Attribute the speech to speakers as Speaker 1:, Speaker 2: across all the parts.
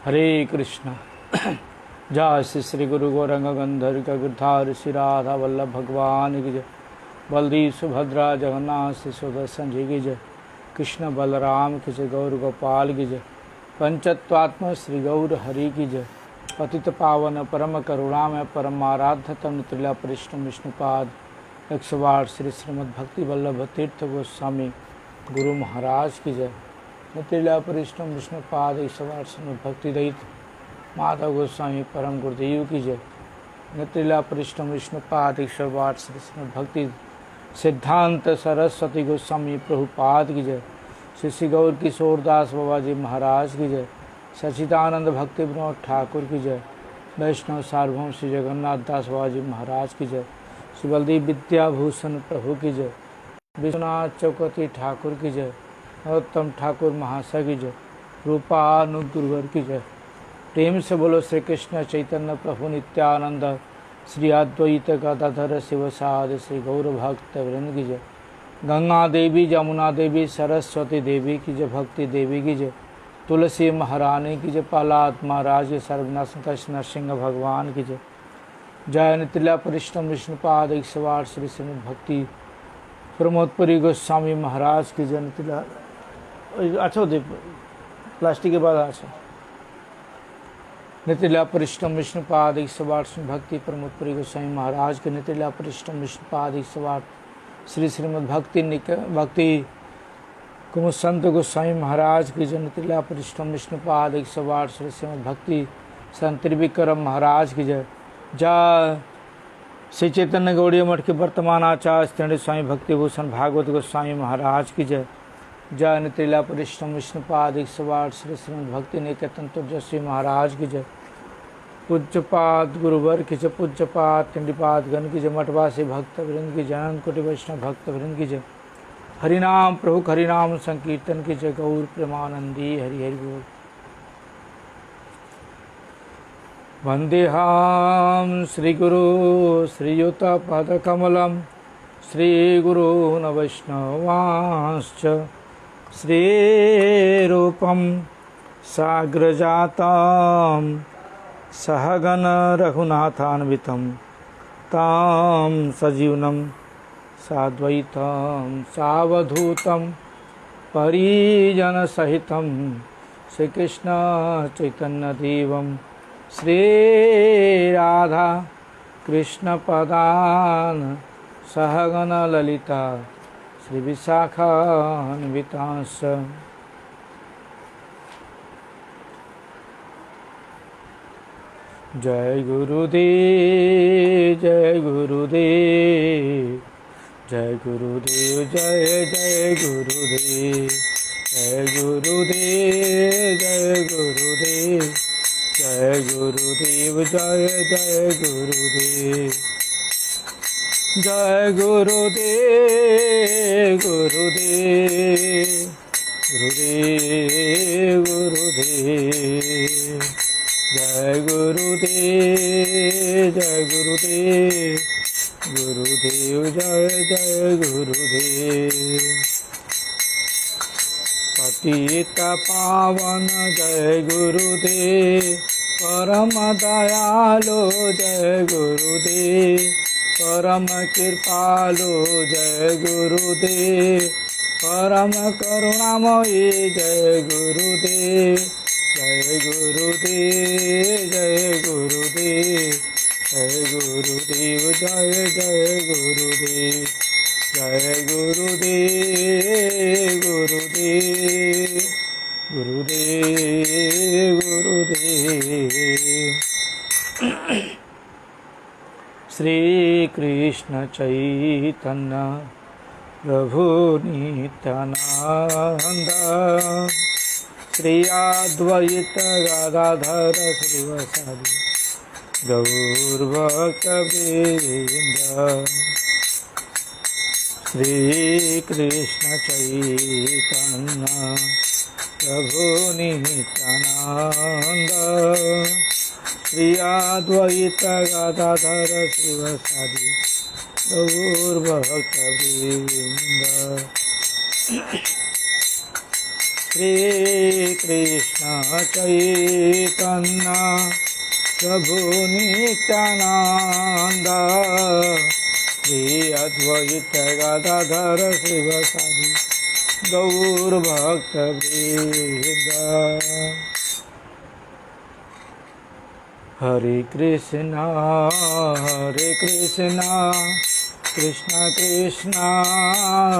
Speaker 1: हरे कृष्ण। जय श्री श्री गुरु गौरंग गंधर्व गिरधार श्री राधा वल्लभ भगवान की जय। बलदेव सुभद्रा जगन्नाथ श्री सुदर्शन जी की जय। कृष्ण बलराम की जय। गौर गोपाल की जय। पंचत्वात्मा श्री गौर हरि की जय। पतित पावन परम करुणामय परमाराध्य तम त्रिला परिष्ण विष्णुपाद 108 श्री श्रीमद् भक्ति वल्लभ तीर्थ गोस्वामी गुरु महाराज की जय। नित्य परिष्ण विष्णुपाद 108 श्रीमद् भक्ति दैत माधव गोस्वामी परम गुरुदेव की जय। नित्य परिष्ण विष्णुपाद 108 श्री श्रीमद् भक्ति सिद्धांत सरस्वती गोस्वामी प्रभुपाद की जय। श्री श्री गौर किशोर दास बाबा जी महाराज की जय। सच्चिदानंद भक्ति विनोद ठाकुर की जय। वैष्णव सार्वभौम श्री जगन्नाथ दास बाबा जी महाराज की जय। श्री बलदेव विद्याभूषण प्रभु की जय। विश्वनाथ चौकती ठाकुर की जय। नरोत्तम ठाकुर महाशय की जय। रूपानुगुरुवर की जय। प्रेम से बोलो श्री कृष्ण चैतन्य प्रभु नित्यानंद श्री अद्वैत गदाधर शिवसादि श्री गौर भक्त वृंद की जय। गंगा देवी जमुना देवी सरस्वती देवी की जय। भक्ति देवी की जय। तुलसी महारानी की जय। पालात महाराज सर्वनाश नरसिंह भगवान की जय। जय नित्य परिष्ण विष्णुपाद 108 श्री श्रीमद् भक्ति प्रमोदपुरी गोस्वामी महाराज की जय। नित्य अच्छा दे प्लास्टिक के बाद अच्छा नित्य परिष्ण विष्णुपाद 108 श्री भक्ति प्रमोदपुरी गोस्वामी महाराज के। नित्य परिष्ण विष्णुपाद 108 श्री श्रीमद् भक्ति कुमुद संत गोस्वामी महाराज की जय। नित्य परिष्ण विष्णुपाद 108 श्री श्रीमद् भक्ति संत त्रिविक्रम महाराज की जय। जय श्री चैतन्य गौड़ीय मठ के वर्तमान आचार्य स्त्रीण स्वामी भक्तिभूषण भागवत गोस्वामी महाराज की जय। जय नित्य परिष्ण विष्णुपाद 108 श्री श्रीमद् भक्ति निकेतन तुलसी महाराज की जय। पूज्यपाद गुरुवर की जय। पूज्यपाद तिंडीपाद गण की जय। मठवासी भक्त वृंद की जय। अनंत कोटि वैष्णव भक्त वृंद की जय। हरिनाम प्रभु हरिनाम संकीर्तन की जय। गौर प्रेमानंदी हरि हरि बोल। वंदेहाम श्रीगुरु श्रीयुतपदकमलं श्रीगुरून् वैष्णवांश्च श्रीरूपं साग्रजातं सहगण रघुनाथान्वितं तं सजीवनं साद्वैतं सावधूतं परिजनसहितं श्रीकृष्ण चैतन्यदेवं श्रीराधा कृष्णपदान् सहगण ललिता श्रीविशाखान्वितांश्च। जय गुरुदेव जय गुरुदेव जय गुरुदेव जय जय गुरुदेव जय गुरुदेव जय गुरुदेव जय गुरुदेव जय जय गुरुदेव जय गुरुदेव गुरुदेव गुरुदेव गुरुदेव जय गुरुदेव जय गुरुदेव गुरुदेव जय जय गुरुदेव। पतित पावन जय गुरुदेव परम दयालो जय गुरुदेव परम कृपालो जय गुरुदेव परम करुणामयी जय गुरुदेव जय गुरुदेव जय गुरुदेव जय गुरुदेव जय जय गुरुदेव जय गुरुदेव गुरुदेव गुरुदेव गुरुदेव। श्री कृष्ण चैतन्य प्रभु नित्यानंद श्री अद्वैत गदाधर श्रीवासादि गौर भक्तवृंद। श्री कृष्ण चैतन्य प्रभु नित्यानंद श्री अद्वैत गदाधर श्रीवासादि गौर भक्तवृंद। श्री कृष्ण चैतन्य प्रभु नित्यानंद श्री अद्वैत गदाधर शिवसादि गौर भक्त वृंद। हरे कृष्णा कृष्ण कृष्ण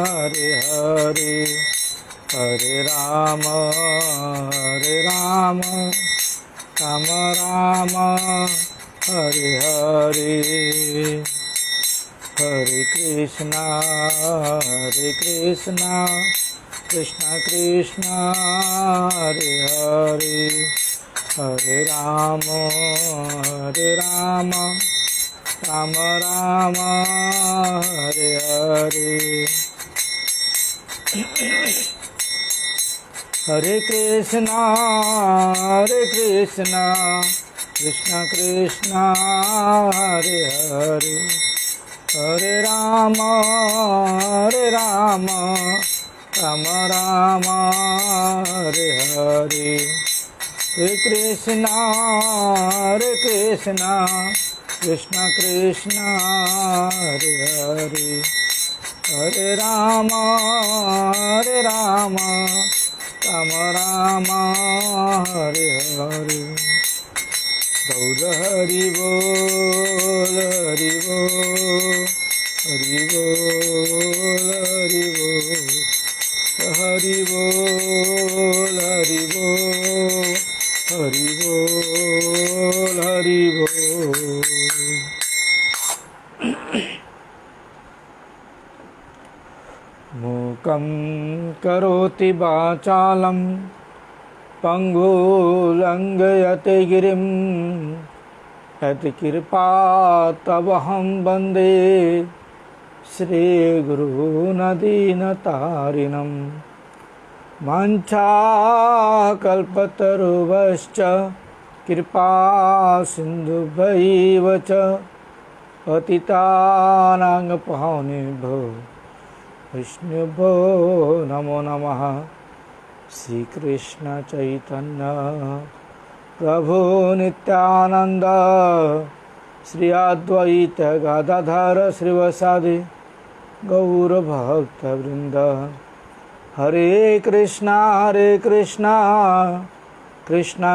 Speaker 1: हरे हरे, हरे राम राम राम हरे हरे। हरे कृष्णा कृष्ण कृष्ण हरे हरे, हरे राम राम राम हरे हरे। हरे कृष्णा कृष्ण कृष्ण हरे हरे, हरे राम राम हरे हरे। हरे कृष्णा कृष्ण कृष्ण हरे हरे, हरे राम राम हरे हरे। गौर हरि बोल हरि बोल, हरि बोल हरि बोल, हरि बोल हरि बोल, हरि बोल हरि बोल। मूकं करोति वाचालं पंगुलंघयते गिरिं, यत्कृपातमहं वन्दे श्रीगुरुनदीनतारिणं। वाञ्छाकल्पतरुभ्यश्च कृपा सिन्धुभ्यैव च पतितानां पावनेभ्यो वैष्णवेभ्यो नमो नमः। श्री कृष्ण चैतन्य प्रभु नित्यानंद श्री अद्वैत गदाधर श्रीवासादि गौर भक्त वृंद। हरे कृष्णा कृष्णा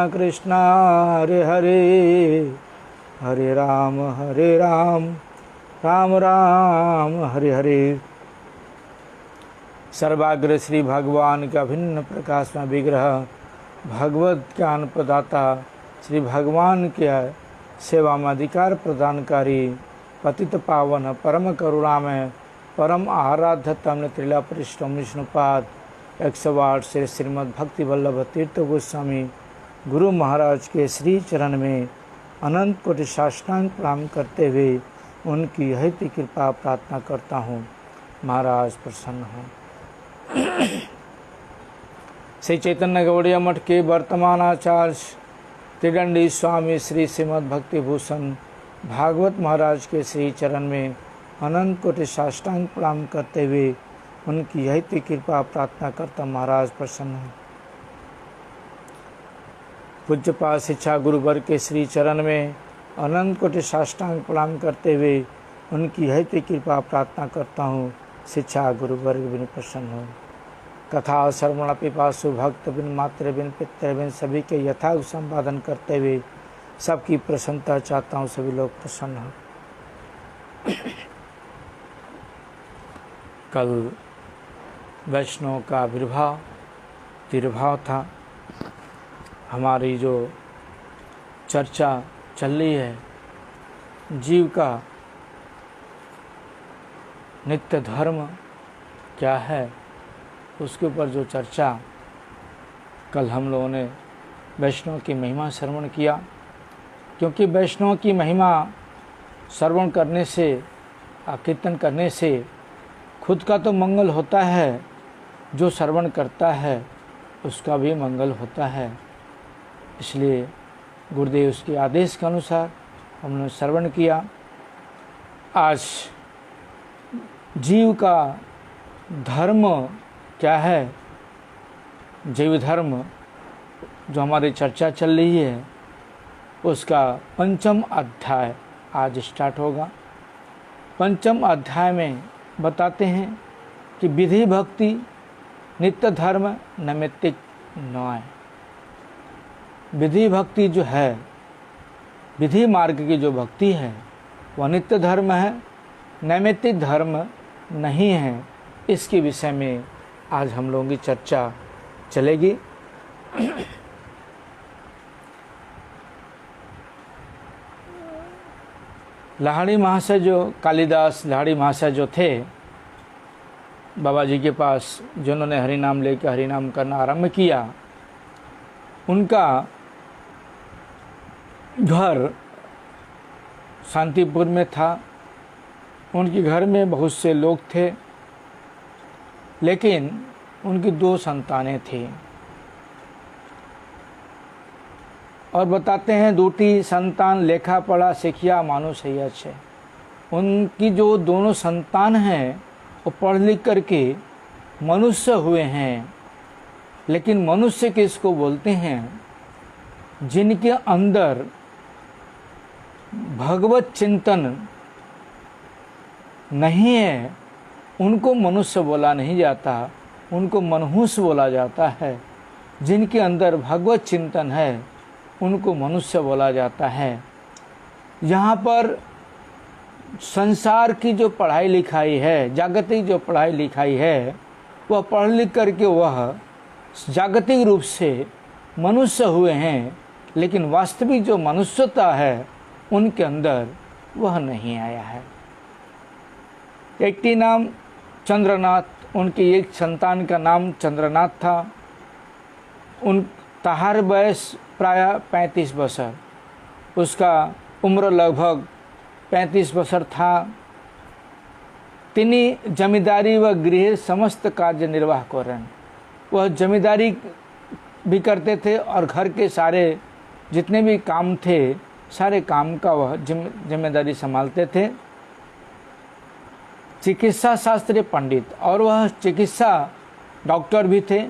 Speaker 1: कृष्णा हरे हरे, हरे राम राम राम हरे हरे। सर्वाग्र श्री भगवान का भिन्न प्रकाश में विग्रह, भगवत ज्ञान प्रदाता, श्री भगवान के सेवा में अधिकार प्रदानकारी, पतित पावन परम करुणा में परम आराध्य तमने त्रिला परिश्रम विष्णुपाद 108 से श्रीमद् भक्ति वल्लभ तीर्थ गोस्वामी गुरु महाराज के श्री चरण में अनंत कोटि साष्टांग प्रणाम करते हुए उनकी हैती कृपा प्रार्थना करता हूँ। महाराज प्रसन्न हों। श्री चैतन्य गौड़िया मठ के वर्तमान आचार्य त्रिदंडी स्वामी श्री श्रीमद् भक्ति भूषण भागवत महाराज के श्री चरण में अनंत कोटि साष्टांग प्रणाम करते हुए उनकी हैती कृपा प्रार्थना करता महाराज प्रसन्न है। पूज्यपाद शिक्षा गुरुवर के श्री चरण में अनंत कोटि साष्टांग प्रणाम करते हुए उनकी हैती कृपा प्रार्थना करता हूँ। शिक्षा गुरुवर्ग बिन प्रसन्न हो। कथा श्रवण पिपासु भक्त बिन मात्र बिन पितर बिन सभी के यथार्थ संपादन करते हुए सबकी प्रसन्नता चाहता हूँ, सभी लोग प्रसन्न हो। कल वैष्णव का आविर्भाव तिरुभाव था। हमारी जो चर्चा चल रही है जीव का नित्य धर्म क्या है, उसके ऊपर जो चर्चा कल हम लोगों ने वैष्णव की महिमा श्रवण किया। क्योंकि वैष्णव की महिमा श्रवण करने से, कीर्तन करने से खुद का तो मंगल होता है, जो श्रवण करता है उसका भी मंगल होता है। इसलिए गुरुदेव उसके आदेश के अनुसार हमने श्रवण किया। आज जीव का धर्म क्या है जैव धर्म जो हमारी चर्चा चल रही है उसका 5वां अध्याय आज स्टार्ट होगा। 5वां अध्याय में बताते हैं कि विधि भक्ति नित्य धर्म नैमित्तिक न्याय। विधि भक्ति जो है, विधि मार्ग की जो भक्ति है वह नित्य धर्म है, नैमित्तिक धर्म नहीं है। इसके विषय में आज हम लोगों की चर्चा चलेगी। लाहिड़ी महाशय जो कालिदास लाहिड़ी महाशय जो थे बाबा जी के पास, जिन्होंने हरि नाम लेकर हरि नाम करना आरंभ किया, उनका घर शांतिपुर में था। उनके घर में बहुत से लोग थे, लेकिन उनकी 2 संतानें थीं। और बताते हैं दूटी संतान लेखा पढ़ा सीखिया मानुष है अच्छे। उनकी जो दोनों संतान हैं वो पढ़ लिख करके मनुष्य हुए हैं। लेकिन मनुष्य किसको बोलते हैं? जिनके अंदर भगवत चिंतन नहीं है उनको मनुष्य बोला नहीं जाता, उनको मनहूस बोला जाता है। जिनके अंदर भगवत चिंतन है उनको मनुष्य बोला जाता है। यहाँ पर संसार की जो पढ़ाई लिखाई है, जागतिक जो पढ़ाई लिखाई है, वह पढ़ लिख करके वह जागतिक रूप से मनुष्य हुए हैं, लेकिन वास्तविक जो मनुष्यता है उनके अंदर वह नहीं आया है। एक की नाम चंद्रनाथ, उनकी एक संतान का नाम चंद्रनाथ था। उन तहार वयस प्राय 35 वर्ष, उसका उम्र लगभग 35 वर्ष था। तिनी जमींदारी व गृह समस्त कार्य निर्वाह करें। वह जमींदारी भी करते थे और घर के सारे जितने भी काम थे सारे काम का वह जिम्मेदारी संभालते थे। चिकित्सा शास्त्र पंडित, और वह चिकित्सा डॉक्टर भी थे।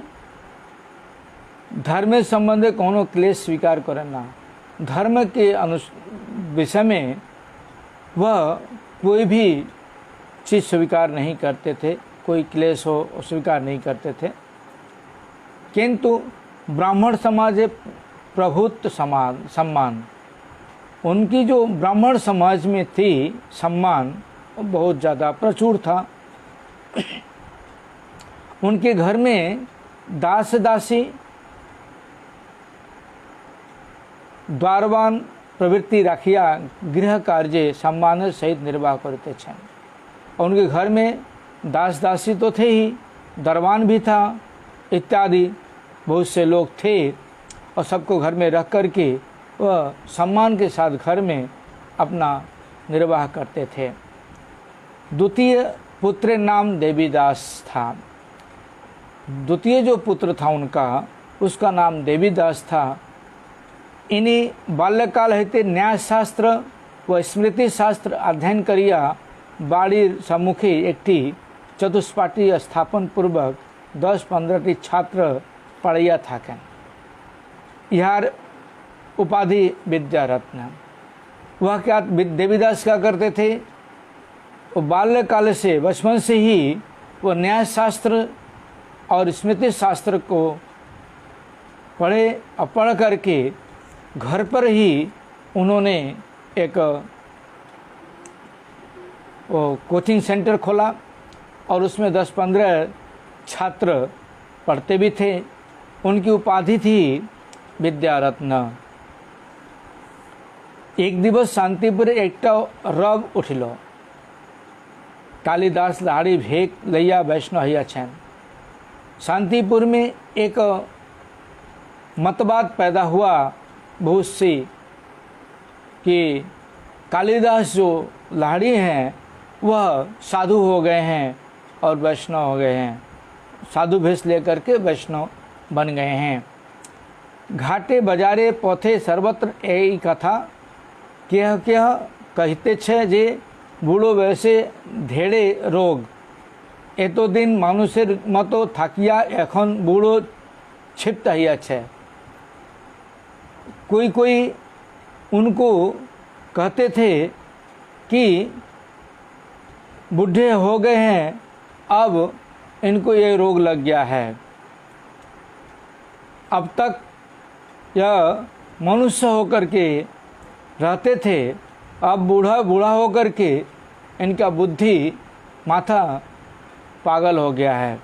Speaker 1: धर्म संबंधी कोनो क्लेश स्वीकार करना, धर्म के विषय में वह कोई भी चीज़ स्वीकार नहीं करते थे, कोई क्लेश हो स्वीकार नहीं करते थे। किंतु ब्राह्मण समाज प्रभुत्व सम्मान, उनकी जो ब्राह्मण समाज में थी सम्मान बहुत ज़्यादा प्रचुर था। उनके घर में दास दासी द्वारवान प्रवृत्ति रखिया गृह कार्य सम्मान सहित निर्वाह करते थे। और उनके घर में दास दासी तो थे ही, दरबान भी था इत्यादि बहुत से लोग थे। और सबको घर में रख कर के वह सम्मान के साथ घर में अपना निर्वाह करते थे। द्वितीय पुत्र नाम देवीदास था। द्वितीय जो पुत्र था उनका, उसका नाम देवीदास था। इन्हीं बाल्यकाल हेतु न्याय शास्त्र व स्मृति शास्त्र अध्ययन करिया बाड़ी सम्मुखी एकटी चतुष्पाठी स्थापन पूर्वक 10-15 छात्र पढ़िया थाकें। यार उपाधि विद्या रत्न। वह क्या देवीदास क्या करते थे? वो बाल्यकाल से बचपन से ही वो न्याय शास्त्र और स्मृति शास्त्र को पढ़े और पढ़ करके घर पर ही उन्होंने एक कोचिंग सेंटर खोला और उसमें 10-15 छात्र पढ़ते भी थे। उनकी उपाधि थी विद्या रत्न। एक दिवस शांतिपुर एक रब उठिलो, कालिदास लाहिड़ी भेक लैया वैष्णव हैया छेन। शांतिपुर में एक मतवाद पैदा हुआ बहुत सी कि कालिदास जो लाहिड़ी हैं वह साधु हो गए हैं और वैष्णव हो गए हैं, साधु भेष लेकर के वैष्णव बन गए हैं। घाटे बाजारे पथे सर्वत्र यही कथा क्या क्या कहते छे जे बूढ़ो वैसे धेड़े रोग। एतो दिन मानुषेर मतो থাকিয়া এখন বুড়ো क्षिप्त ही अच्छे। कोई कोई उनको कहते थे कि बूढ़े हो गए हैं, अब इनको ये रोग लग गया है। अब तक यह मनुष्य होकर के रहते थे, अब बूढ़ा होकर के इनका बुद्धि माथा पागल हो गया है।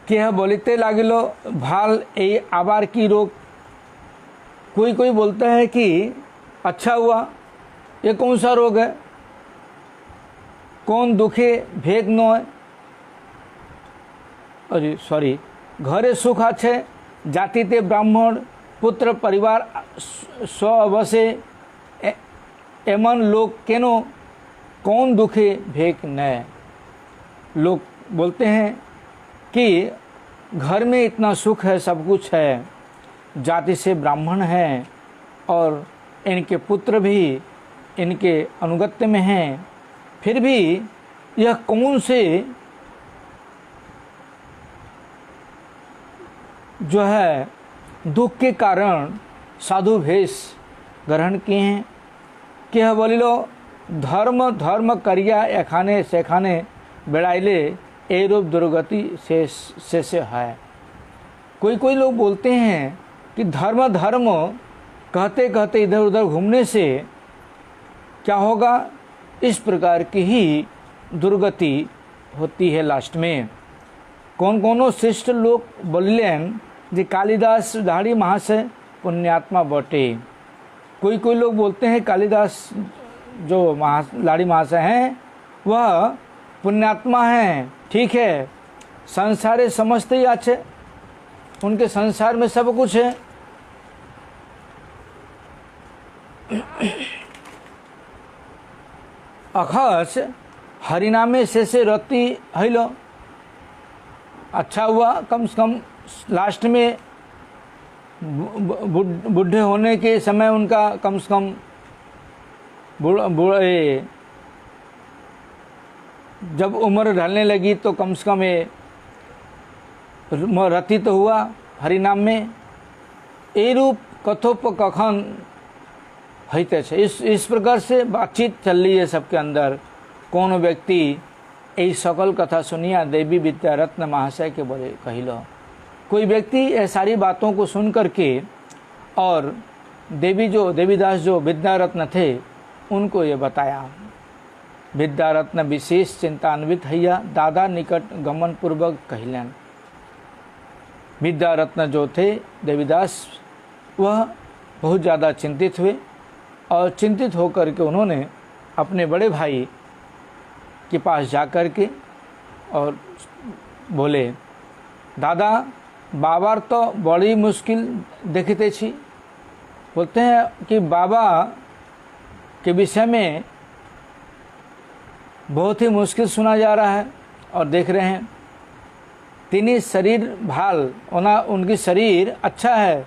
Speaker 1: क्या बोलते लागिलो भाल ए आबार की रोग। कोई कोई बोलता है कि अच्छा हुआ, ये कौन सा रोग है, कौन दुखे भेद नोय। अरे सॉरी, घरे सुख आछे, जातिते ब्राह्मण, पुत्र परिवार स्व अवसे, एमन लोग केनो कौन दुखे भेक न। लोग बोलते हैं कि घर में इतना सुख है, सब कुछ है, जाति से ब्राह्मण हैं और इनके पुत्र भी इनके अनुगत्य में हैं, फिर भी यह कौन से जो है दुख के कारण साधु भेष ग्रहण किए हैं। क्या बोलिलो धर्म धर्म करिया एखाने सेखाने बेड़ाइले ए रूप दुर्गति से है। कोई कोई लोग बोलते हैं कि धर्म धर्म कहते कहते इधर उधर घूमने से क्या होगा, इस प्रकार की ही दुर्गति होती है लास्ट में। कौन कौनो श्रेष्ठ लोग बोलिलेन जे कालिदास दाढ़ी महाशय पुण्यात्मा बटे। कोई कोई लोग बोलते हैं कालिदास जो लाड़ी महाशय हैं वह पुण्यात्मा हैं, ठीक है, संसारे समझते ही अच्छे, उनके संसार में सब कुछ है। अखस हरिनामे से रति हईलो। अच्छा हुआ, कम से कम लास्ट में बूढ़े होने के समय उनका कम से कम जब उम्र ढलने लगी तो कम से कम ये रति तो हुआ हरिनाम में। ए रूप कथोपकथन होते छे, इस प्रकार से बातचीत चल रही है सबके अंदर। कौन व्यक्ति यही सकल कथा सुनिया देवी विद्या रत्न महाशय के बोले कहिलो। कोई व्यक्ति ये सारी बातों को सुन करके और देवीदास जो विद्या रत्न थे उनको ये बताया। विद्या रत्न विशेष चिंतान्वित हैया दादा निकट गमन पूर्वक कहिलन। विद्या रत्न जो थे देवीदास वह बहुत ज़्यादा चिंतित हुए और चिंतित होकर के उन्होंने अपने बड़े भाई के पास जाकर के और बोले, दादा बाबार तो बड़ी मुश्किल देखते छी। बोलते हैं कि बाबा के विषय में बहुत ही मुश्किल सुना जा रहा है और देख रहे हैं। तिनी शरीर भाल ओना उनकी शरीर अच्छा है,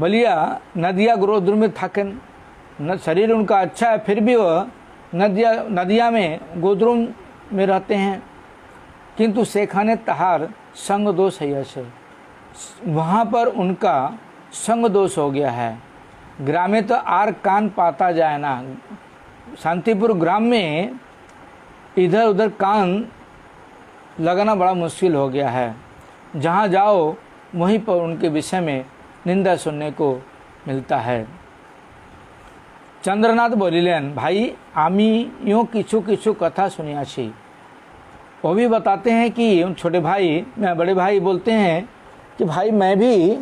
Speaker 1: बलिया नदिया ग्रोद्र में थाकन न शरीर उनका अच्छा है, फिर भी वह नदिया में गोद्रुम में रहते हैं। किंतु सेखाने तहार संग दोष है, वहाँ पर उनका संग दोष हो गया है। ग्रामे तो आर कान पाता जाए ना, शांतिपुर ग्राम में इधर उधर कान लगाना बड़ा मुश्किल हो गया है। जहाँ जाओ वहीं पर उनके विषय में निंदा सुनने को मिलता है। चंद्रनाथ बोलिलेन, भाई आमी यूँ किछु किछु कथा सुनिया छी। वो भी बताते हैं कि उन छोटे भाई बड़े भाई बोलते हैं कि भाई मैं भी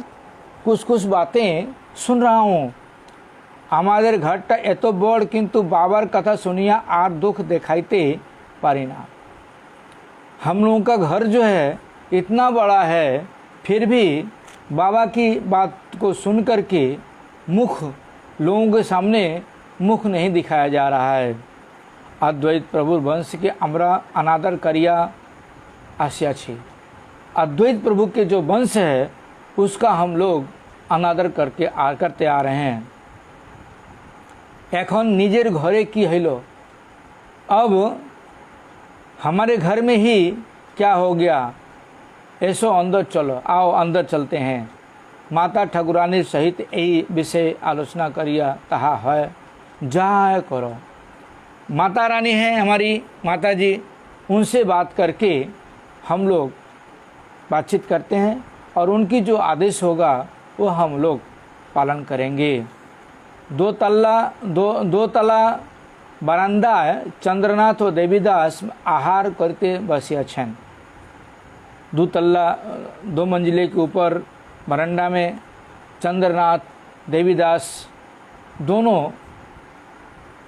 Speaker 1: कुछ कुछ बातें सुन रहा हूँ। हमारे घरटा एतो बड़ किंतु बाबार कथा सुनिया आर दुख दिखाइते पारी ना। हम लोगों का घर जो है इतना बड़ा है, फिर भी बाबा की बात को सुन करके मुख लोगों के सामने मुख नहीं दिखाया जा रहा है। अद्वैत प्रभु वंश के अमरा अनादर करिया आशिया छी। अद्वैत प्रभु के जो वंश है उसका हम लोग अनादर करते आ रहे हैं। एखन निजेर घरे की हईलो, अब हमारे घर में ही क्या हो गया, ऐसो अंदर चलो, आओ अंदर चलते हैं। माता ठाकुरानी सहित यही विषय आलोचना करिया तहा है जा है करो। माता रानी हैं हमारी माता जी, उनसे बात करके हम लोग बातचीत करते हैं और उनकी जो आदेश होगा वो हम लोग पालन करेंगे। दो तला बरामदा चंद्रनाथ और देवीदास आहार करते बसिया छन। दो मंजिले के ऊपर बरंडा में चंद्रनाथ देवीदास दोनों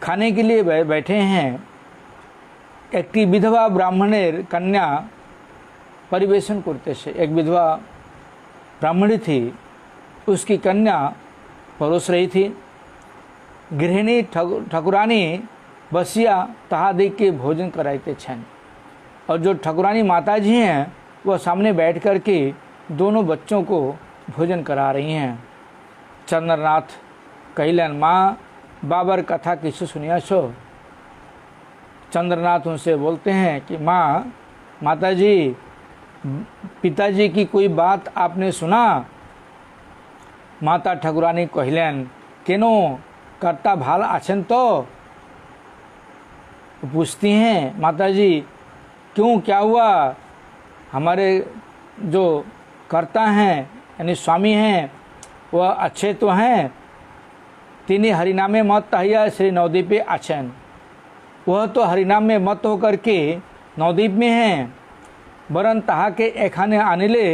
Speaker 1: खाने के लिए बैठे हैं। एक विधवा ब्राह्मणेर कन्या परिवेशन करते से, एक विधवा ब्राह्मणी थी, उसकी कन्या परोस रही थी। गृहिणी ठाकुरानी बसिया तहा देख के भोजन कराते छन और जो ठाकुरानी माता जी हैं वह सामने बैठ कर के दोनों बच्चों को भोजन करा रही हैं। चंद्रनाथ कहलन माँ बाबर कथा किसु सुनिया छो। चंद्रनाथ उनसे बोलते हैं कि माँ माता जी पिताजी की कोई बात आपने सुना। माता ठाकुरानी कहलन केनो कर्ता भाल आछन तो पूछती हैं माता जी क्यों क्या हुआ, हमारे जो कर्ता हैं यानी स्वामी हैं वह अच्छे तो हैं। तिनी हरिनाम में मत तहिया श्री नवद्वीपे आछन, वह तो हरिनाम में मत होकर के नवद्वीप में हैं, वरन तहा के एखाने आनिले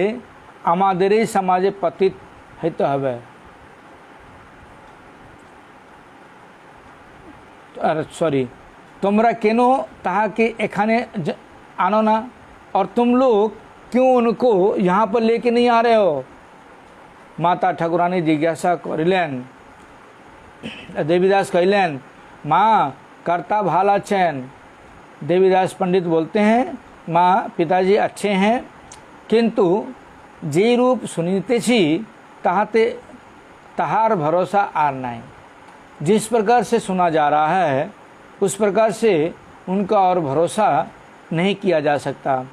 Speaker 1: आमादेरे समाजे पतित हित हवे। सॉरी तुमरा केनो तहा के एखाने आनो ना, और तुम लोग क्यों उनको यहाँ पर लेके नहीं आ रहे हो। माता ठाकुरानी जिज्ञासा करिलेन। देवीदास कहलेन माँ कर्ता भाला चैन। देवीदास पंडित बोलते हैं माँ पिताजी अच्छे हैं, किंतु जे रूप सुनीते छी तहाते तहार भरोसा आर नहीं। जिस प्रकार से सुना जा रहा है उस प्रकार से उनका और भरोसा नहीं किया जा सकता।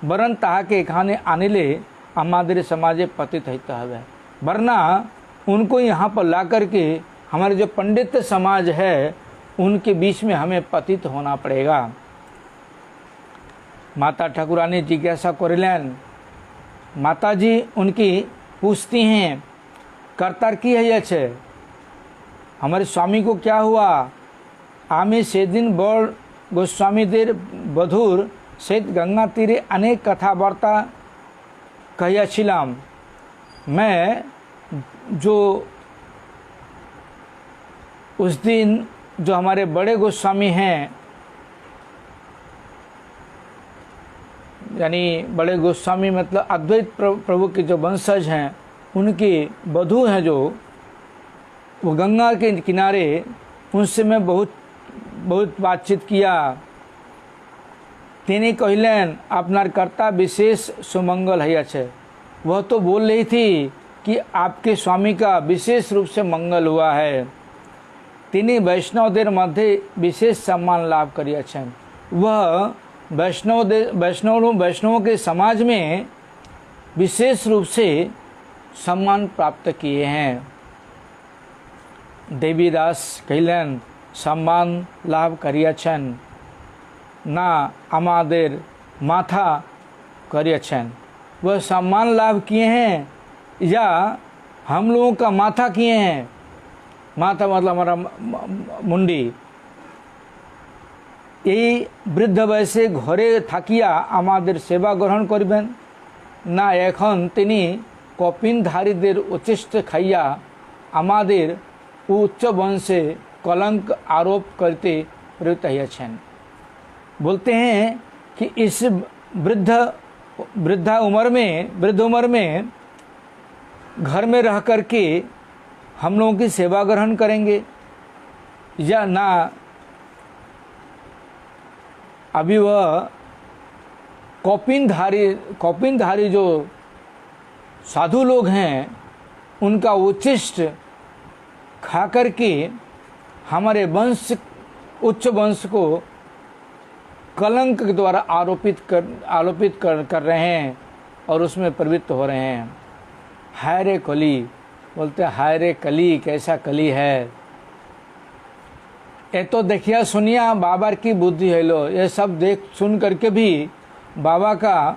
Speaker 1: वरन तहा के खाने आनिले हमारे समाजे पतित हित हवे, वरना उनको यहाँ पर ला करके हमारे जो पंडित समाज है उनके बीच में हमें पतित होना पड़ेगा। माता ठाकुरानी जिज्ञासा करिलेन। माता जी उनकी पूछती हैं कर्तार की है छे, हमारे स्वामी को क्या हुआ। आमी सेदिन बड़ गोस्वामीदेर बधुर सहित गंगा तीरे अनेक कथा वार्ता कहियाछिलाम। मैं जो उस दिन जो हमारे बड़े गोस्वामी हैं यानी बड़े गोस्वामी मतलब अद्वैत प्रभु के जो वंशज हैं उनकी बधू हैं जो वो गंगा के किनारे, उनसे मैं बहुत बातचीत किया। तिनी कहलेन अपनार कर्ता विशेष सुमंगल है अच्छे। वह तो बोल रही थी कि आपके स्वामी का विशेष रूप से मंगल हुआ है। तिनी वैष्णवदेर मध्य विशेष सम्मान लाभ करिया छन। वह वैष्णवों के समाज में विशेष रूप से सम्मान प्राप्त किए हैं। देवीदास कहलेन सम्मान लाभ करिया छन ना आमादेर माथा करिया छन। वह सम्मान लाभ किए हैं या हम लोगों का माथा किए हैं। माथा मतलब हमारा मुंडी। यही वृद्ध वयसे घरे থাকিয়া আমাদের सेवा ग्रहण करिबेन ना এখন তিনি কপিনধারীদের উচ্ছিষ্ট খাইয়া আমাদের उच्च वंशे कलंक आरोप करते प्रवृत्त हैं। बोलते हैं कि इस वृद्ध उम्र में घर में रह करके हम लोगों की सेवा ग्रहण करेंगे या ना। अभी वह कौपिनधारी जो साधु लोग हैं उनका उच्चिष्ट खा करके हमारे उच्च वंश को कलंक के द्वारा आरोपित कर रहे हैं और उसमें प्रवृत्त हो रहे हैं। हाय रे कली, बोलते हाय रे कली, कैसा कली है। ये तो देखिए सुनिया बाबा की बुद्धि है लो, ये सब देख सुन करके भी बाबा का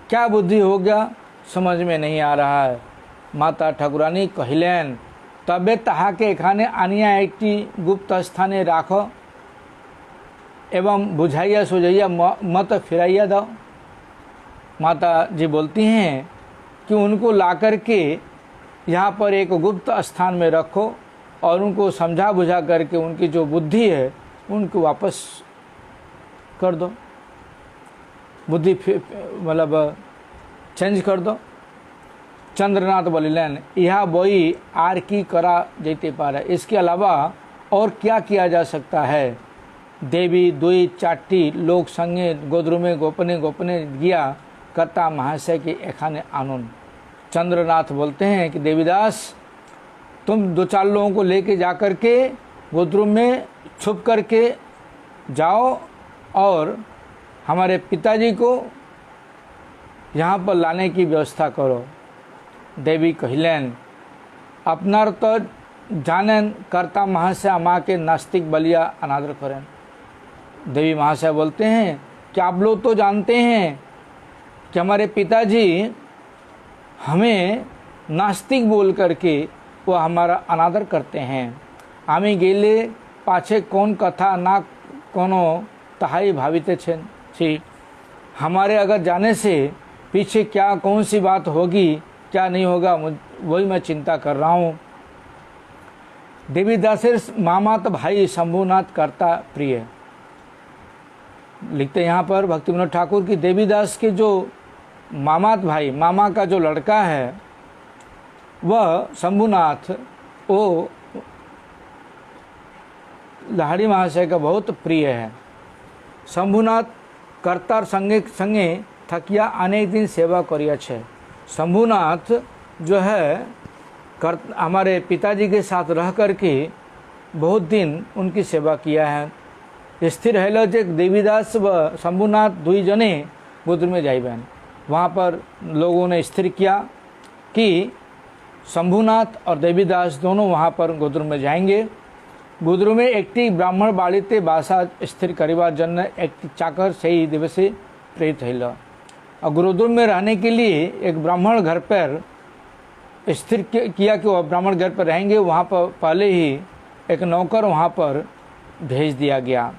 Speaker 1: क्या बुद्धि हो गया समझ में नहीं आ रहा है। माता ठाकुरानी कहिलेन तबे ताहाके एखाने आनिया एकटी गुप्त स्थाने राखो एवं बुझाइया सुझाइया मत फिराइया दो। माता जी बोलती हैं कि उनको ला करके यहाँ पर एक गुप्त स्थान में रखो और उनको समझा बुझा करके उनकी जो बुद्धि है उनको वापस कर दो, बुद्धि मतलब चेंज कर दो। चंद्रनाथ बोलिलेन यह बोई आर की करा जेते पारा, इसके अलावा और क्या किया जा सकता है। देवी दुई चाटी लोग संगे गोद्रुमे गोपने गोपने गया कर्ता महाशय के एखाने आनंद। चंद्रनाथ बोलते हैं कि देवीदास तुम 2-4 लोगों को लेके जा कर के गोद्रुम में छुप करके जाओ और हमारे पिताजी को यहाँ पर लाने की व्यवस्था करो। देवी कहिलेन अपनार तो जानन कर्ता महाशय अमा के नास्तिक बलिया अनादर करें। देवी महाशय बोलते हैं कि आप लोग तो जानते हैं कि हमारे पिताजी हमें नास्तिक बोल करके वो हमारा अनादर करते हैं। आमी गेले पाछे कौन कथा ना कोनो तहाई भाविते छी, हमारे अगर जाने से पीछे क्या कौन सी बात होगी क्या नहीं होगा वही मैं चिंता कर रहा हूँ। देवीदासेर मामात भाई शंभुनाथ करता प्रिय, लिखते यहाँ पर भक्ति विनोद ठाकुर की देवीदास के जो मामात भाई, मामा का जो लड़का है वह शंभुनाथ वो लाहड़ी महाशय का बहुत प्रिय है। शंभुनाथ कर्तार संगे संगे थकिया अनेक दिन सेवा करिया छे। शंभुनाथ जो है हमारे पिताजी के साथ रह करके बहुत दिन उनकी सेवा किया है। स्थिर है जे देवीदास व शंभुनाथ दुई जने गोद्रुम में जाइबेन। वहाँ पर लोगों ने स्थिर किया कि शंभुनाथ और देवीदास दोनों वहाँ पर गोद्रुम में जाएंगे। गोद्रुम में एकटी ब्राह्मण बाड़ीते बासा स्थिर करिबार जन्य एक चाकर सही दिवसे प्रेरित है। और गोद्रुम में रहने के लिए एक ब्राह्मण घर पर स्थिर किया कि वह ब्राह्मण घर पर रहेंगे। वहाँ पर पहले ही एक नौकर वहाँ पर भेज दिया गया।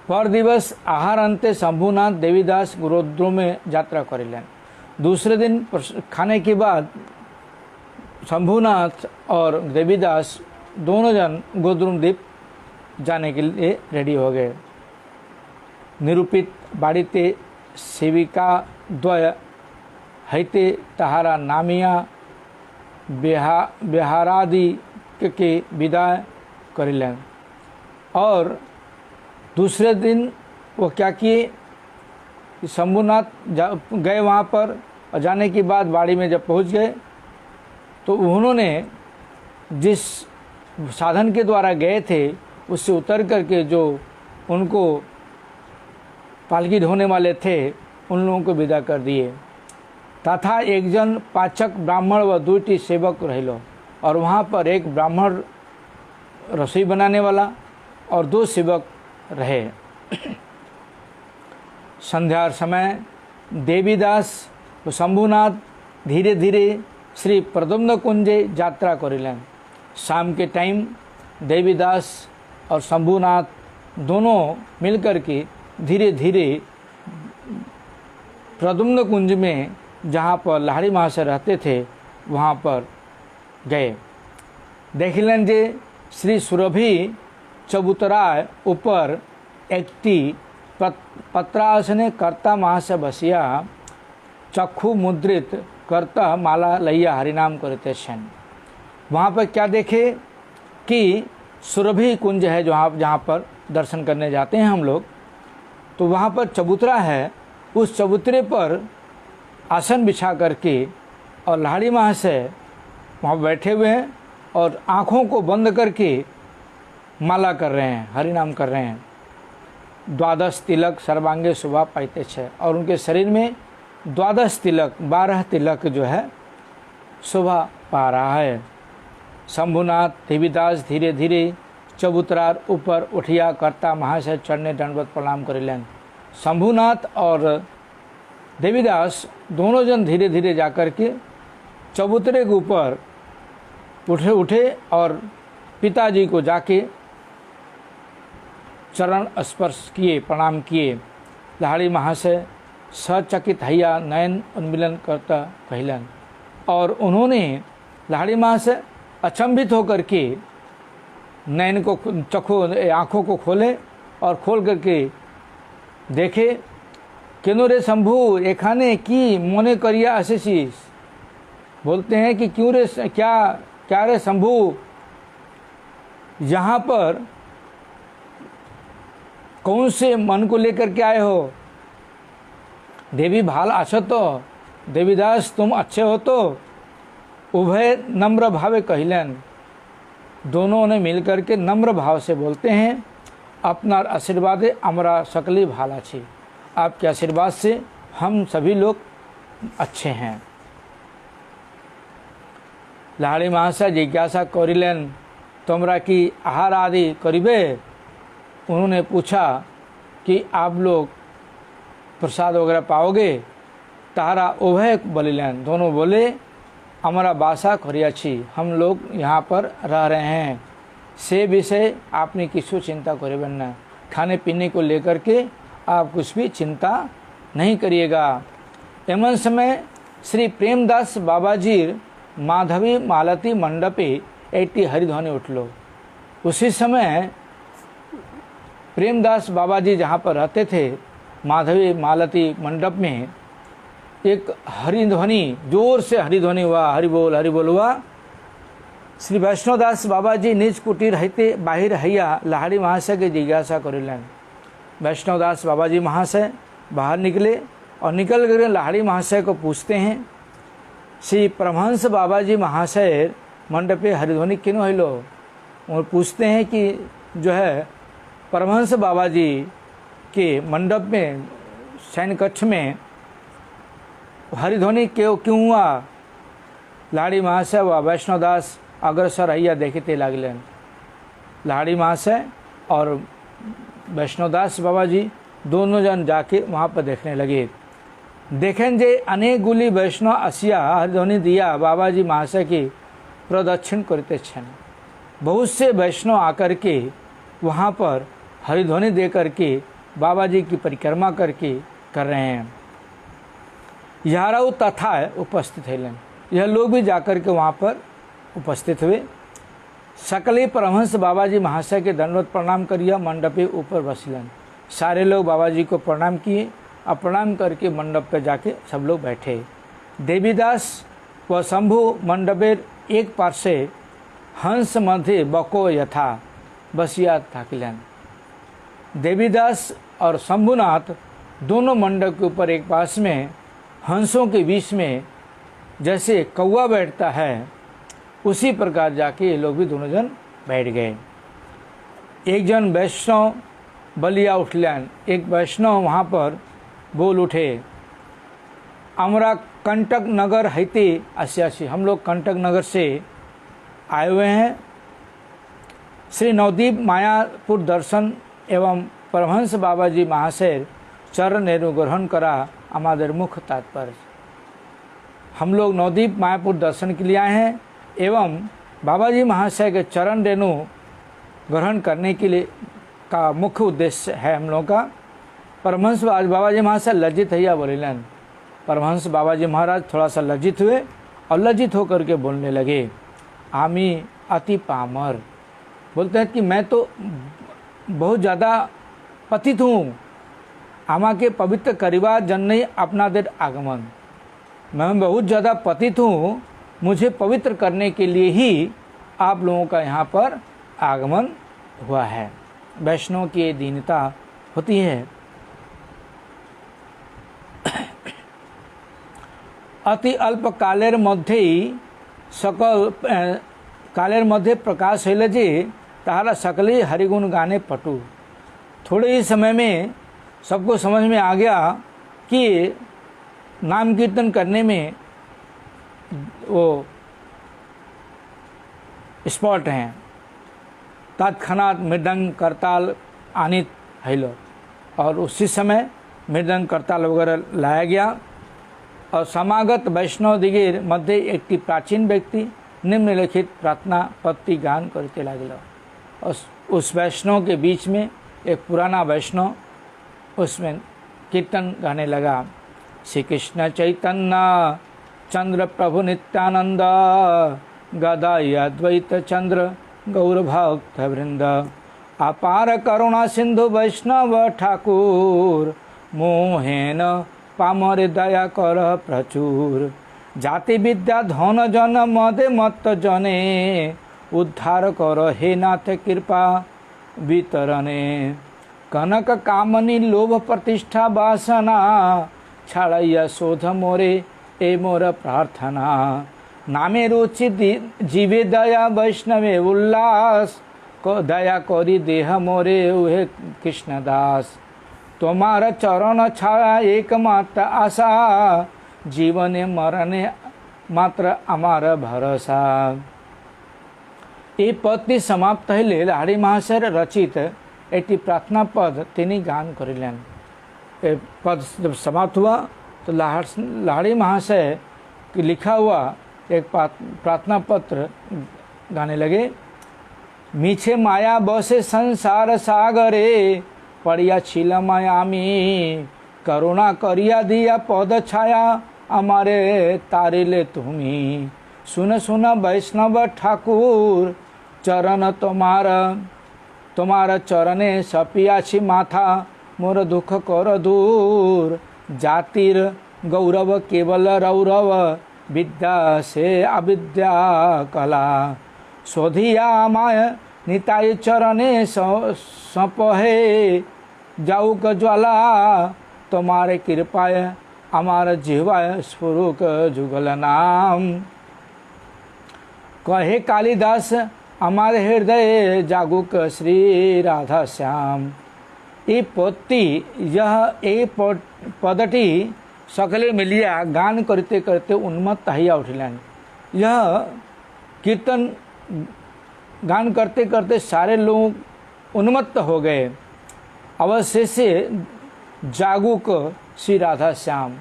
Speaker 1: पर दिवस आहार अंते शंभुनाथ देवीदास गोद्रुम में यात्रा करेलें। दूसरे दिन खाने के बाद शंभुनाथ और देवीदास दोनों जन गोद्रुम द्वीप जाने के लिए रेडी हो गए। निरूपित बाड़ीते सेविका द्वय हैते तहारा नामिया बिहारादि के विदाय करिलें। और दूसरे दिन वो क्या किए, शंभुनाथ गए वहाँ पर और जाने के बाद बाड़ी में जब पहुँच गए तो उन्होंने जिस साधन के द्वारा गए थे उससे उतर करके जो उनको पालकी ढोने वाले थे उन लोगों को विदा कर दिए। तथा एक जन पाचक ब्राह्मण व 2 सेवक रहिलो। और वहाँ पर एक ब्राह्मण रसोई बनाने वाला और 2 सेवक रहे। संध्या समय देवीदास व शंभुनाथ धीरे धीरे श्री प्रद्युम्न कुंजे यात्रा करिलें। शाम के टाइम देवीदास और शंभुनाथ दोनों मिलकर के धीरे धीरे प्रद्युम्न कुंज में जहाँ पर लाहड़ी महाशय रहते थे वहाँ पर गए। देखिलें जे श्री सुरभि चबूतराय ऊपर एकटी पत्रासने कर्ता महाशय बसिया चक्षु मुद्रित कर्ता माला लैया हरिनाम करते छन। वहाँ पर क्या देखे कि सुरभि कुंज है जहाँ पर दर्शन करने जाते हैं हम लोग, तो वहाँ पर चबूतरा है। उस चबूतरे पर आसन बिछा करके और लाहड़ी महाशय वहाँ बैठे हुए हैं और आँखों को बंद करके माला कर रहे हैं, हरि नाम कर रहे हैं। द्वादश तिलक सर्वांगे शोभा पाते छे, और उनके शरीर में द्वादश तिलक 12 तिलक जो है शोभा पा रहा है। शंभुनाथ देवीदास धीरे धीरे चबूतरार ऊपर उठिया करता महाशय चढ़ने दंडवत प्रणाम करेलन। शंभुनाथ और देवीदास दोनों जन धीरे धीरे जाकर के चबूतरे के ऊपर उठे और पिताजी को जाके चरण स्पर्श किए, प्रणाम किए। लाहड़ी महाशय सचकित हैया नयन उन्मिलन करता कहलन, और उन्होंने लाहड़ी महाशय अचंभित होकर के नयन को आँखों को खोले और खोल करके देखे, केनो रे शंभु एखाने की मोने करिया आशीष। बोलते हैं कि क्यों रे, क्या रे शंभु, यहाँ पर कौन से मन को लेकर के आए हो? देवी भाल आछो तो, देवीदास तुम अच्छे हो तो? उभय नम्र भावे कहलन। दोनों ने मिलकर के नम्र भाव से बोलते हैं, अपना आशीर्वाद हमरा सकली भाला छी, आपके आशीर्वाद से हम सभी लोग अच्छे हैं। लाहड़ी महाशय जिज्ञासा करिलेन, तुमरा की आहार आदि करिबे? उन्होंने पूछा कि आप लोग प्रसाद वगैरह पाओगे? तारा उभय बोलिलेन, दोनों बोले हमारा बासा करिया छी, हम लोग यहाँ पर रह रहे हैं, से विषय आपने किसी चिंता करेबन न, खाने पीने को लेकर के आप कुछ भी चिंता नहीं करिएगा। एमन समय श्री प्रेमदास बाबाजी माधवी मालती मंडपे एटी हरिध्वनि उठलो। उसी समय प्रेमदास बाबाजी जहाँ पर रहते थे, माधवी मालती मंडप में एक हरिध्वनि, जोर से हरिध्वनि हुआ, हरि बोल हुआ। श्री वैष्णोदास बाबाजी निज कुटीर रहते बाहिर हैया लाहड़ी महाशय के जिज्ञासा करिलन। वैष्णोदास बाबाजी महाशय बाहर निकले और निकल कर लाहड़ी महाशय को पूछते हैं, श्री परमहंस बाबाजी महाशय मंडपे हरिध्वनि क्यों हिलो? और पूछते हैं कि जो है परमहंस बाबाजी के मंडप में शयन कक्ष में हरिध्वनि क्यों हुआ? लाहड़ी महाशय व वैष्णोदास अग्रसर हैया देखते लागलन। लाहड़ी महाशय और वैष्णोदास बाबाजी दोनों जन जाके वहाँ पर देखने लगे। देखें जे अनेक गुली वैष्णव असिया हरिध्वनि दिया बाबाजी महाशय की प्रदक्षिण करते छन। बहुत से वैष्णव आकर के वहाँ पर हरिध्वनि दे करके बाबाजी की परिक्रमा करके कर रहे हैं। याराऊ तथा उपस्थित है, यह लोग भी जाकर के वहाँ पर उपस्थित हुए। सकले परमहंस बाबाजी महाशय के दंडवत प्रणाम करिया मंडपे ऊपर बसलन। सारे लोग बाबाजी को प्रणाम किए और प्रणाम करके मंडप पर जाके सब लोग बैठे। देवीदास व शंभु मंडपेर एक पार्श्वे हंस मध्य बको यथा बसिया थाकिलन। देवीदास और शंभुनाथ दोनों मंडप के ऊपर एक पास में हंसों के बीच में जैसे कौवा बैठता है, उसी प्रकार जाके ये लोग भी दोनों जन बैठ गए। एक जन वैष्णव बलिया उठलन। एक वैष्णव वहाँ पर बोल उठे, हमरा कंटक नगर हैते अस्यासी, हम लोग कंटक नगर से आए हुए हैं। श्री नवदीप मायापुर दर्शन एवं परमहंस बाबाजी महाशय चरण रेणु ग्रहण करा हमारे मुख्य तात्पर्य। हम लोग नवदीप मायापुर दर्शन के लिए आए हैं एवं बाबाजी महाशय के चरण रेणु ग्रहण करने के लिए का मुख्य उद्देश्य है हम लोगों का। परमहंस बाबाजी महाशय लज्जित हैया बोलिलन। परमहंस बाबाजी महाराज थोड़ा सा लज्जित हुए और लज्जित होकर के बोलने लगे, आमी अति पामर। बोलते हैं कि मैं तो बहुत ज़्यादा पतित हूँ, आमा के पवित्र करिवा जन नहीं अपना देर आगमन। मैं बहुत ज़्यादा पतित हूँ, मुझे पवित्र करने के लिए ही आप लोगों का यहाँ पर आगमन हुआ है। वैष्णव की ये दीनता होती है। अति अल्प कालेर मध्य सकल कालेर मध्य प्रकाश हईल जे ताहारा सकले हरिगुण गाने पटु। थोड़े ही समय में सबको समझ में आ गया कि नाम कीर्तन करने में वो स्पॉट हैं। तत्क्षणात मृदंग करताल आनित है लो, और उसी समय मृदंग करताल वगैरह लाया गया। और समागत वैष्णव दिगेर मध्य एक प्राचीन व्यक्ति निम्नलिखित प्रार्थना पत्ति गान करते लागल। और उस वैष्णव के बीच में एक पुराना वैष्णव उसमें कीर्तन गाने लगा। श्री कृष्ण चैतन्य चंद्र प्रभु नित्यानंद गदाई अद्वैत चंद्र गौर भक्त वृंद अपार करुणा सिंधु वैष्णव ठाकुर मोहेन पामर दया कर प्रचुर जाति विद्या धन जन मदे मत जने उद्धार कर हे नाथ कृपा वितरणे कनक कामनी लोभ प्रतिष्ठा वासना छाड़ैया शोध मोरे ए मोर प्रार्थना नामे रुचि जीवे दया वैष्णवे उल्लास को दया करी देह मोरे उहे कृष्णदास तुम्हारा चरण छाया एकमात्र आशा जीवने मरणे मात्र अमार भरोसा। ये पदटी समाप्त हईले लाड़ी महाशय रचित एक प्रार्थना पद तिनी गान करिलेन। ये पद जब समाप्त हुआ तो लाड़ी महाशय की लिखा हुआ एक प्रार्थना पत्र गाने लगे। मीछे माया बसे संसार सागरे पड़िया छिल मायामी करुणा करिया दिया पद छाया हमारे तारिले तुम्ही सुन सुन वैष्णव ठाकुर चरण तुम्हारा चरणे सपियाछि माथा मोर दुख कर दूर जातिर गौरव केवल रौरव विद्या से अविद्या कला शोधिया माय निताय चरणे सपहे जाऊक ज्वाला तुम्हारे कृपाय हमार जीवाय स्फुरुक जुगल नाम कहे कालिदास हमारे हृदय जागुक श्री राधा श्याम। ये पत्ती यह पदटी सकले मिलिया गान करते करते उन्मत्त हइया उठिलान। यह कीर्तन गान करते करते सारे लोग उन्मत्त हो गए। अवश्य से जागुक श्री राधा श्याम।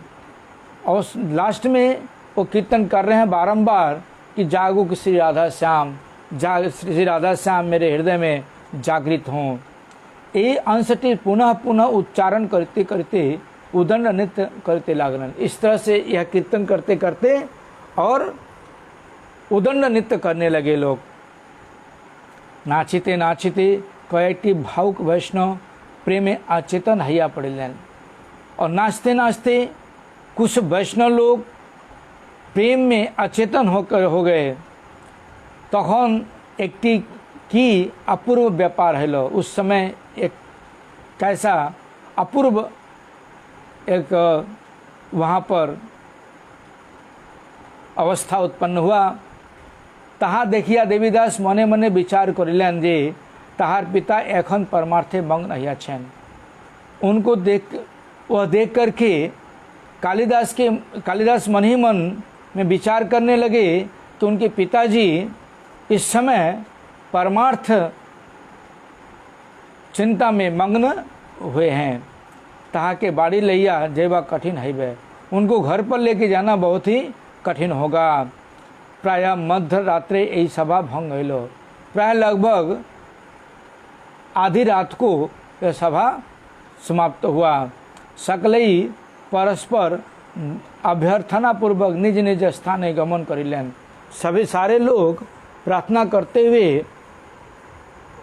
Speaker 1: और लास्ट में वो कीर्तन कर रहे हैं बारंबार कि जागुक श्री राधा श्याम, श्री राधा श्याम मेरे हृदय में जागृत हों। ये अंशटी पुनः पुनः उच्चारण करते करते उदंड नृत्य करते लागलन। इस तरह से यह कीर्तन करते करते और उदंड नृत्य करने लगे लोग। नाचिते नाचिते कयेकटी भावुक वैष्णव प्रेमे अचेतन हइया पड़िलेन। और नाचते नाचते कुछ वैष्णव लोग प्रेम में अचेतन होकर हो गए। तखन एकटी की अपूर्व व्यापार है। उस समय एक कैसा अपूर्व एक वहाँ पर अवस्था उत्पन्न हुआ। ताहा देखिया देवीदास मने मने विचार करिलेन जे ताहार पिता एखन परमार्थे मग्न रहिया छेन। उनको वह देख करके कालिदास मन ही मन में विचार करने लगे तो उनके पिताजी इस समय परमार्थ चिंता में मग्न हुए हैं। ताहा के बाड़ी लैया जेबा कठिन है, उनको घर पर लेके जाना बहुत ही कठिन होगा। प्राय मध्य रात्रि यही सभा भंग गई। प्राय लगभग आधी रात को यह सभा समाप्त हुआ। सकलई परस्पर अभ्यर्थना पूर्वक निज निज स्थाने गमन करिलेन। सभी सारे लोग प्रार्थना करते हुए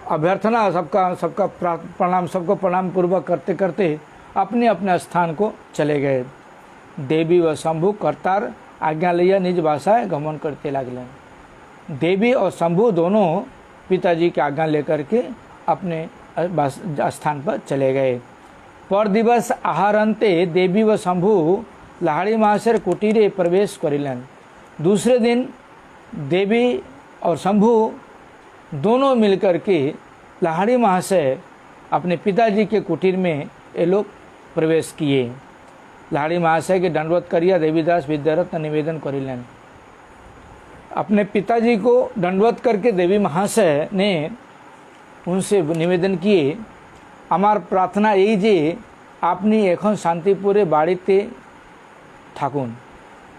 Speaker 1: अभ्यर्थना सबको प्रणाम पूर्वक करते करते अपने अपने स्थान को चले गए। देवी व शंभु करतार आज्ञा लिया निज भाषाएं गमन करते लागले। देवी और शंभु दोनों पिताजी की आज्ञा लेकर के अपने स्थान पर चले गए। पर दिवस आहारंते देवी व शंभु लाड़ी महाशय कुटीरे प्रवेश करिलेन। दूसरे दिन देवी और शंभु दोनों मिलकर के लाड़ी महाशय अपने पिताजी के कुटीर में ये लोग प्रवेश किए। लाड़ी महाशय के दंडवत करिया देवीदास विद्यारत्न निवेदन करिलेन। अपने पिताजी को दंडवत करके देवी महाशय ने उनसे निवेदन किए, आमार प्रार्थना यही जे आपनी एखन शांतिपुरे बाड़ीते थाकुन।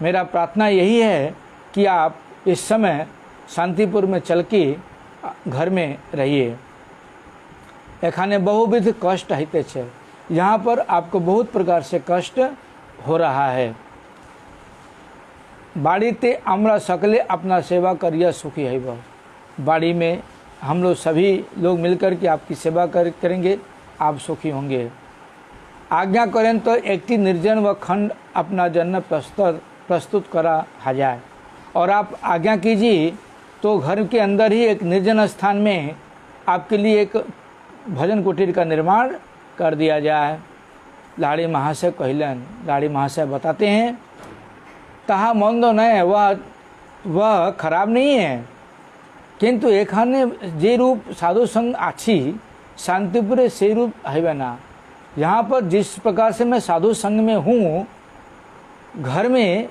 Speaker 1: मेरा प्रार्थना यही है कि आप इस समय शांतिपुर में चल के घर में रहिए। एखाने बहुविध कष्ट हिते छे, यहाँ पर आपको बहुत प्रकार से कष्ट हो रहा है। बाड़ीते आमरा सकले अपना सेवा करिया सुखी है। बाड़ी में हम लोग सभी लोग मिलकर के आपकी सेवा करेंगे, आप सुखी होंगे। आज्ञा करें तो एक निर्जन व खंड अपना जन्म प्रस्तुत करा जाए, और आप आज्ञा कीजिए तो घर के अंदर ही एक निर्जन स्थान में आपके लिए एक भजन कुटीर का निर्माण कर दिया जाए। लाड़ी महाशय कहलन, लाड़ी महाशय बताते हैं, ताहा मंद नहीं, वह खराब नहीं है, किंतु एखाने जे रूप साधु संग आछी शांतिपुरे से रूप है ना। यहाँ पर जिस प्रकार से मैं साधु संग में हूँ, घर में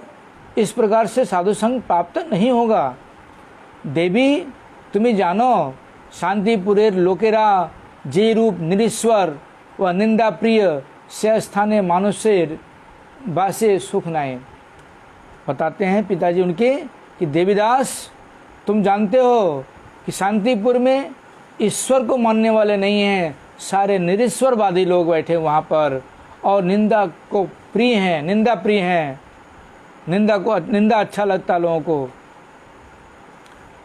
Speaker 1: इस प्रकार से साधु संग प्राप्त नहीं होगा। देवी तुम्हें जानो, शांतिपुरेर लोकेरा जे रूप निरीश्वर व निंदा प्रिय से स्थाने मानुषेर बासे सुख नाय। बताते हैं पिताजी उनके कि देवीदास, तुम जानते हो कि शांतिपुर में ईश्वर को मानने वाले नहीं हैं, सारे निरीश्वरवादी लोग बैठे वहाँ पर, और निंदा को प्रिय हैं, निंदा प्रिय हैं। निंदा अच्छा लगता लोगों को।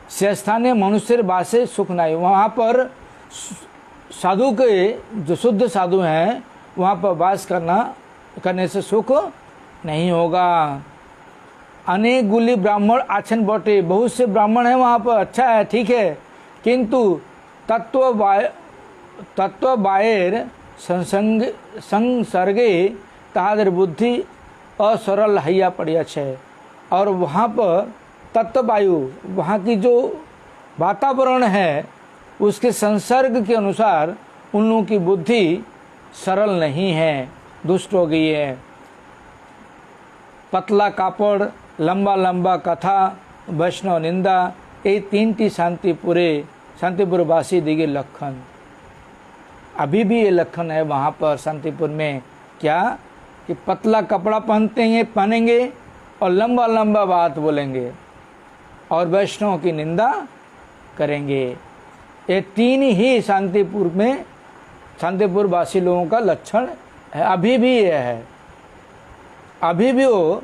Speaker 1: से स्थानीय मनुष्य बासे सुख नाई। वहाँ पर साधु के जो शुद्ध साधु हैं, वहाँ पर वास करने से सुख नहीं होगा। अनेक गुली ब्राह्मण आछन बटे, बहुत से ब्राह्मण हैं वहाँ पर, अच्छा है, ठीक है, किंतु तत्व बाएर संसर्गे ताहादर बुद्धि असरल हैया पड़िया छे। और वहाँ पर तत्व वायु, वहाँ की जो वातावरण है, उसके संसर्ग के अनुसार उन लोगों की बुद्धि सरल नहीं है, दुष्ट हो गई है। पतला कापड़, लंबा लंबा कथा, वैष्णव निंदा, ये तीनटी शांतिपुर वासी दिगे लक्षण। अभी भी ये लक्षण है वहाँ पर शांतिपुर में, क्या कि पतला कपड़ा पहनेंगे और लंबा लंबा बात बोलेंगे और वैष्णव की निंदा करेंगे। ये तीन ही शांतिपुर वासी लोगों का लक्षण है, अभी भी ये है। अभी भी वो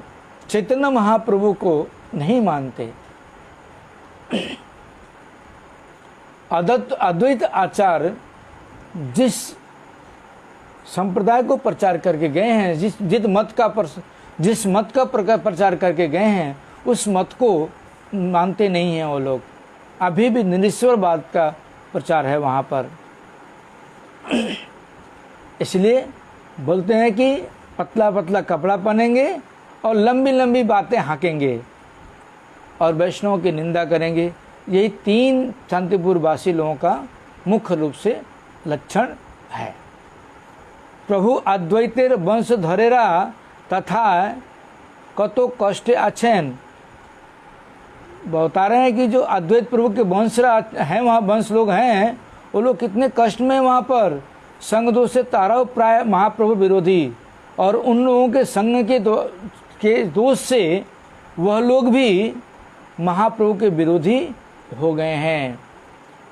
Speaker 1: चैतन्य महाप्रभु को नहीं मानते। अद्वैत आचार्य जिस संप्रदाय को प्रचार करके गए हैं, जिस मत का प्रचार करके गए हैं, उस मत को मानते नहीं हैं वो लोग। अभी भी निरीश्वरवाद का प्रचार है वहाँ पर। इसलिए बोलते हैं कि पतला पतला कपड़ा पहनेंगे और लंबी लंबी बातें हाँकेंगे और वैष्णव की निंदा करेंगे। यही तीन शांतिपुर वासी लोगों का मुख्य रूप से लक्षण है। प्रभु अद्वैतेर वंश धरेरा तथा कतो कष्टे आछेन। बता रहे हैं कि जो अद्वैत प्रभु के वंश हैं, वहाँ वंश लोग हैं, वो लोग कितने कष्ट में वहाँ पर। संग दोष से तारव प्राय महाप्रभु विरोधी, और उन लोगों के संग के दोष से वह लोग भी महाप्रभु के विरोधी हो गए हैं।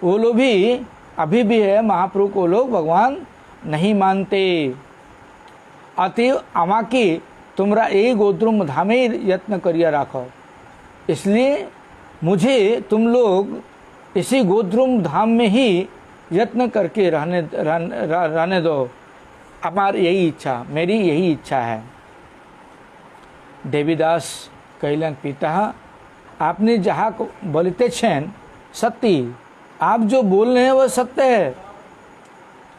Speaker 1: वो लोग भी अभी भी है, महाप्रभु को लोग भगवान नहीं मानते। अतएव आमाकी तुमरा एक गोद्रुम धामे यत्न करिया राखो। इसलिए मुझे तुम लोग इसी गोद्रुम धाम में ही यत्न करके रहने दो। हमारी यही इच्छा, मेरी यही इच्छा है। देवीदास कहलन, पिता आपने जहाँ को बोलते छेन सत्य, आप जो बोल रहे हैं वह सत्य है।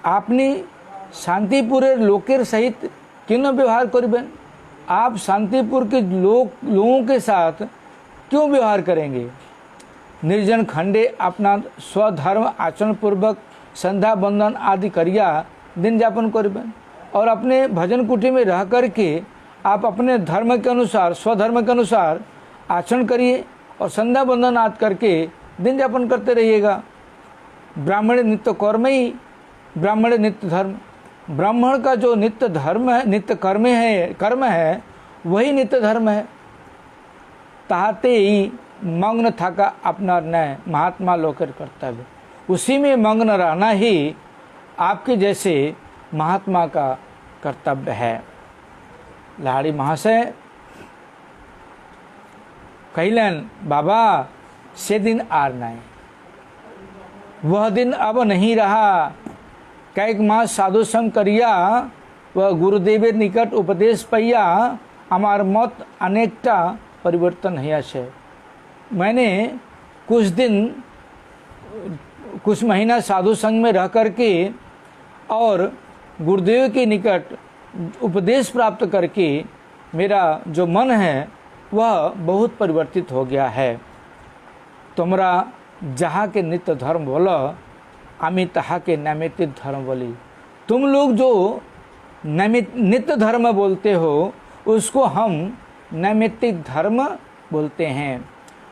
Speaker 1: आपने शांतिपुरेर लोकेर सहित क्यों न व्यवहार करें? आप शांतिपुर के लोगों के साथ क्यों व्यवहार करेंगे? निर्जन खंडे अपना स्वधर्म आचरण पूर्वक संध्या बंदन आदि करिया दिन यापन करबें। और अपने भजन कुटी में रह करके आप अपने धर्म के अनुसार, स्वधर्म के अनुसार आचरण करिए और संध्या बंदन आदि करके दिन यापन करते रहिएगा। ब्राह्मण नित्य कर्म ही ब्राह्मण नित्य धर्म। ब्राह्मण का जो नित्य धर्म है, नित्य कर्म है वही नित्य धर्म है। ताते ही मग्न था का अपना न्याय महात्मा लोकर कर्तव्य। उसी में मग्न रहना ही आपके जैसे महात्मा का कर्तव्य है। लाड़ी महाशय कहलन बाबा से दिन आर नहीं, वह दिन अब नहीं रहा। कैक मास साधु संग करिया वह गुरुदेवेर निकट उपदेश पैया, हमार मत अनेकटा परिवर्तन है छे। मैंने कुछ महीना साधु संग में रह करके और गुरुदेव के निकट उपदेश प्राप्त करके मेरा जो मन है वह बहुत परिवर्तित हो गया है। तुमरा जहाँ के नित्य धर्म बोलो, आमी तहा के नैमित्तिक धर्म बोली। तुम लोग जो नित्य धर्म बोलते हो उसको हम नैमित्तिक धर्म बोलते हैं।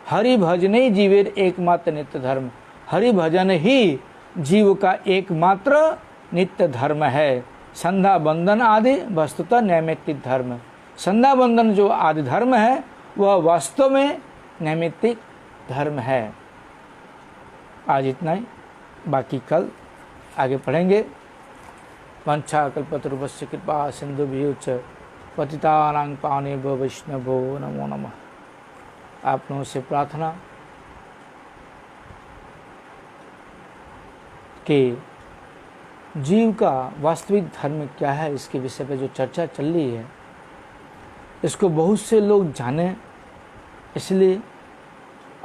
Speaker 1: हरि भजन ही जीवेर एकमात्र नित्य धर्म। हरि भजन ही जीव का एकमात्र नित्य धर्म है। संध्या बंदन आदि वस्तुतः नैमित्तिक धर्म। संध्या बंदन जो आदि धर्म है वह वास्तव में नैमित्तिक धर्म है। आज इतना ही, बाकी कल आगे पढ़ेंगे। वंशा कल्पतरुभ्यश्च कृपा सिंधुभ्यो च पतितानां पावनेभ्यो वैष्णवो नमो नमः। आप लोगों से प्रार्थना कि जीव का वास्तविक धर्म क्या है, इसके विषय पे जो चर्चा चल रही है इसको बहुत से लोग जानें, इसलिए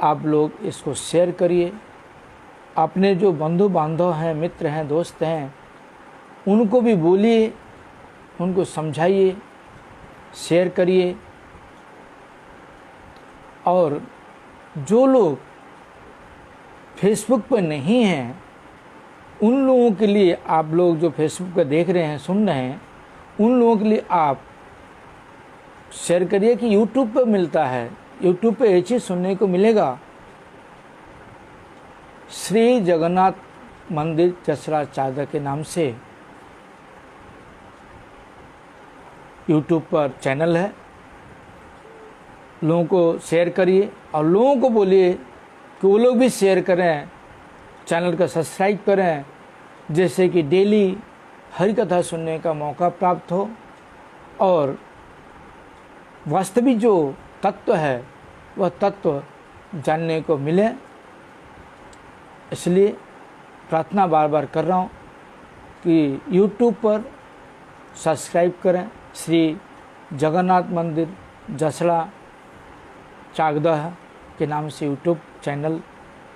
Speaker 1: आप लोग इसको शेयर करिए। अपने जो बंधु बांधव हैं, मित्र हैं, दोस्त हैं, उनको भी बोलिए, उनको समझाइए, शेयर करिए। और जो लोग फेसबुक पर नहीं हैं उन लोगों के लिए, आप लोग जो फेसबुक पर देख रहे हैं, सुन रहे हैं, उन लोगों के लिए आप शेयर करिए कि यूट्यूब पर मिलता है। यूट्यूब पे ये चीज़ सुनने को मिलेगा। श्री जगन्नाथ मंदिर जसरा चादर के नाम से यूट्यूब पर चैनल है। लोगों को शेयर करिए और लोगों को बोलिए कि वो लोग भी शेयर करें, चैनल का सब्सक्राइब करें, जैसे कि डेली हरि कथा सुनने का मौका प्राप्त हो और वास्तविक जो तत्व है वह तत्व जानने को मिले। इसलिए प्रार्थना बार बार कर रहा हूँ कि यूट्यूब पर सब्सक्राइब करें। श्री जगन्नाथ मंदिर जसड़ा चागदह के नाम से यूट्यूब चैनल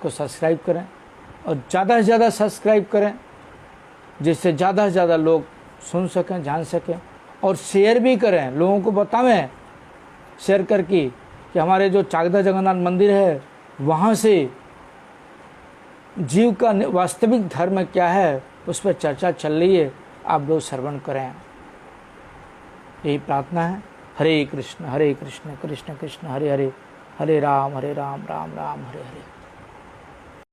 Speaker 1: को सब्सक्राइब करें और ज़्यादा से ज़्यादा सब्सक्राइब करें, जिससे ज़्यादा से ज़्यादा लोग सुन सकें, जान सकें। और शेयर भी करें, लोगों को बतावें शेयर करके कि हमारे जो चागदह जगन्नाथ मंदिर है वहाँ से जीव का वास्तविक धर्म क्या है उस पर चर्चा चल रही है, आप लोग श्रवण करें। यही प्रार्थना है। हरे कृष्ण कृष्ण कृष्ण हरे हरे, हरे राम राम राम हरे हरे।